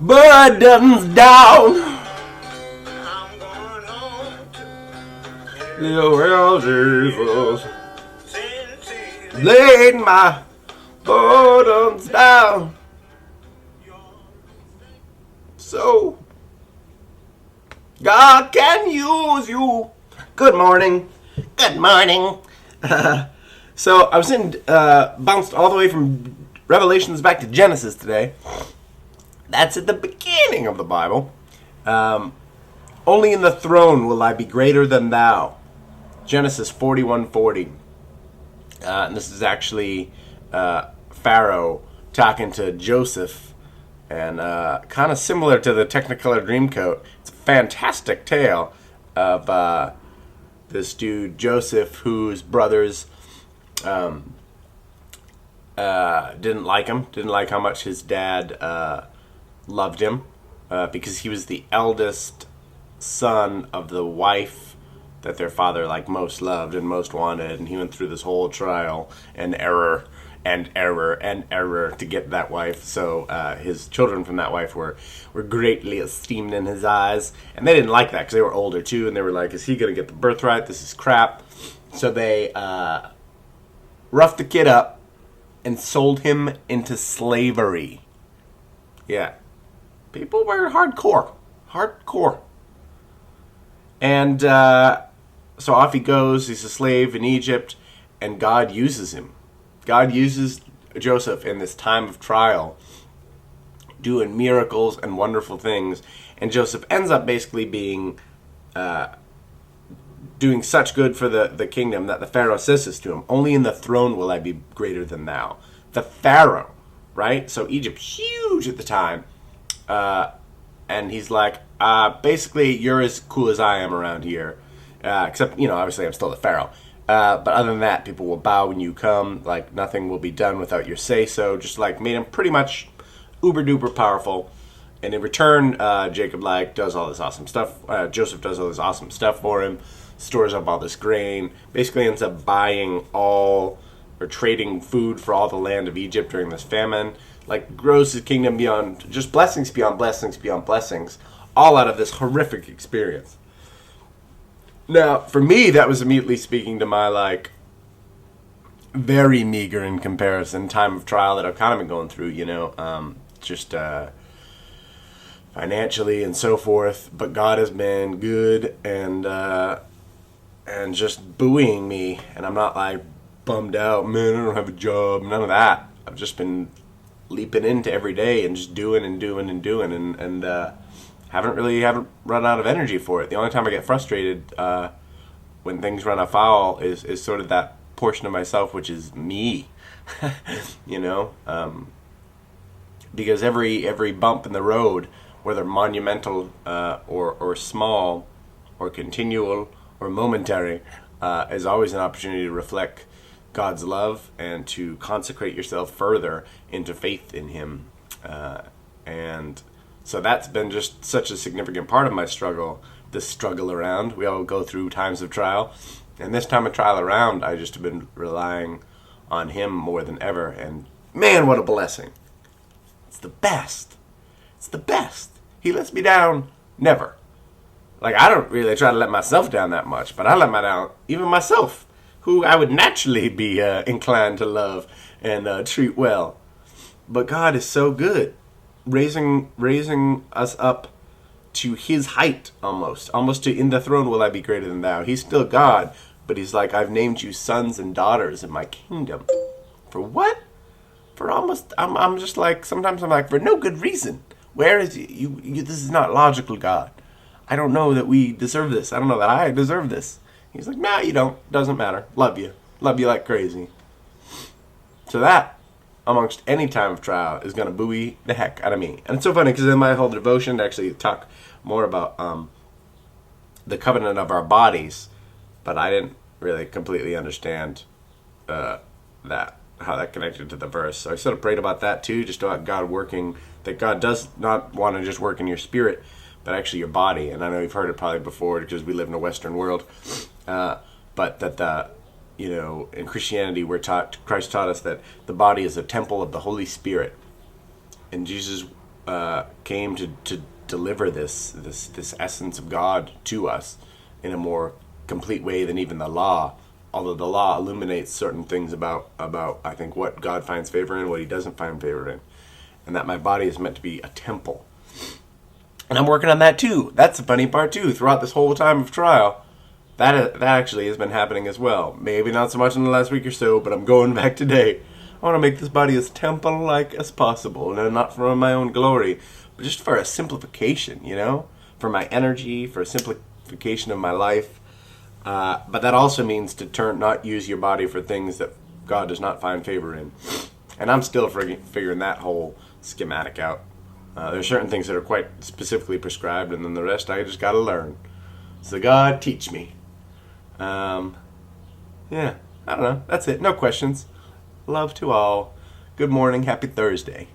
burdens down. Well, Jesus laid my burdens down. So God can use you. Good morning. Good morning. So I was bounced all the way from Revelations back to Genesis today. That's at the beginning of the Bible. Only in the throne will I be greater than thou. Genesis 41:40. And this is actually Pharaoh talking to Joseph. And kind of similar to the Technicolor Dreamcoat. It's a fantastic tale of this dude, Joseph, whose brothers didn't like him. Didn't like how much his dad loved him. Because he was the eldest son of the wife that their father most loved and most wanted. And he went through this whole trial and error to get that wife. So his children from that wife were greatly esteemed in his eyes, and they didn't like that because they were older too, and they were like, is he gonna get the birthright? This is crap. So they roughed the kid up and sold him into slavery. Yeah, people were hardcore. And so off he goes. He's a slave in Egypt, and God uses him. God uses Joseph in this time of trial, doing miracles and wonderful things. And Joseph ends up basically being doing such good for the kingdom that the Pharaoh says this to him: only in the throne will I be greater than thou. The Pharaoh, right? So Egypt, huge at the time. And he's like, basically, you're as cool as I am around here. Except, obviously I'm still the Pharaoh. But other than that, people will bow when you come. Nothing will be done without your say-so. Just made him pretty much uber-duper powerful. And in return, Jacob does all this awesome stuff. Joseph does all this awesome stuff for him. Stores up all this grain. Basically ends up buying or trading food for all the land of Egypt during this famine. Grows his kingdom beyond, just blessings beyond blessings beyond blessings. All out of this horrific experience. Now, for me, that was immediately speaking to my, very meager in comparison time of trial that I've kind of been going through, just financially and so forth. But God has been good and just buoying me. And I'm not, bummed out, man, I don't have a job, none of that. I've just been leaping into every day and just doing and haven't run out of energy for it. The only time I get frustrated when things run afoul is sort of that portion of myself which is me, because every bump in the road, whether monumental or small or continual or momentary, is always an opportunity to reflect God's love and to consecrate yourself further into faith in Him. And so that's been just such a significant part of my struggle, this struggle around. We all go through times of trial. And this time of trial around, I just have been relying on Him more than ever. And man, what a blessing. It's the best. It's the best. He lets me down. Never. I don't really try to let myself down that much, but I let down even myself, who I would naturally be inclined to love and treat well. But God is so good. Raising us up to His height, almost to in the throne will I be greater than thou. He's still God, but He's I've named you sons and daughters in my kingdom. For what? For almost, I'm just sometimes I'm for no good reason. Where is you? This is not logical, God. I don't know that we deserve this. I don't know that I deserve this. He's nah, you don't. Doesn't matter. Love you like crazy. So that, amongst any time of trial, is going to buoy the heck out of me. And it's so funny because in my whole devotion to actually talk more about the covenant of our bodies, but I didn't really completely understand how that connected to the verse. So I sort of prayed about that too, just about God working, that God does not want to just work in your spirit, but actually your body. And I know you've heard it probably before because we live in a Western world, but that in Christianity, Christ taught us that the body is a temple of the Holy Spirit. And Jesus came to deliver this essence of God to us in a more complete way than even the law. Although the law illuminates certain things about I think what God finds favor in, what He doesn't find favor in, and that my body is meant to be a temple. And I'm working on that too. That's the funny part too. Throughout this whole time of trial, that actually has been happening as well. Maybe not so much in the last week or so, but I'm going back today. I want to make this body as temple-like as possible, and not for my own glory, but just for a simplification, for my energy, for a simplification of my life. But that also means to not use your body for things that God does not find favor in. And I'm still figuring that whole schematic out. There's certain things that are quite specifically prescribed, and then the rest I just got to learn. So God, teach me. Yeah, I don't know. That's it. No questions. Love to all. Good morning. Happy Thursday.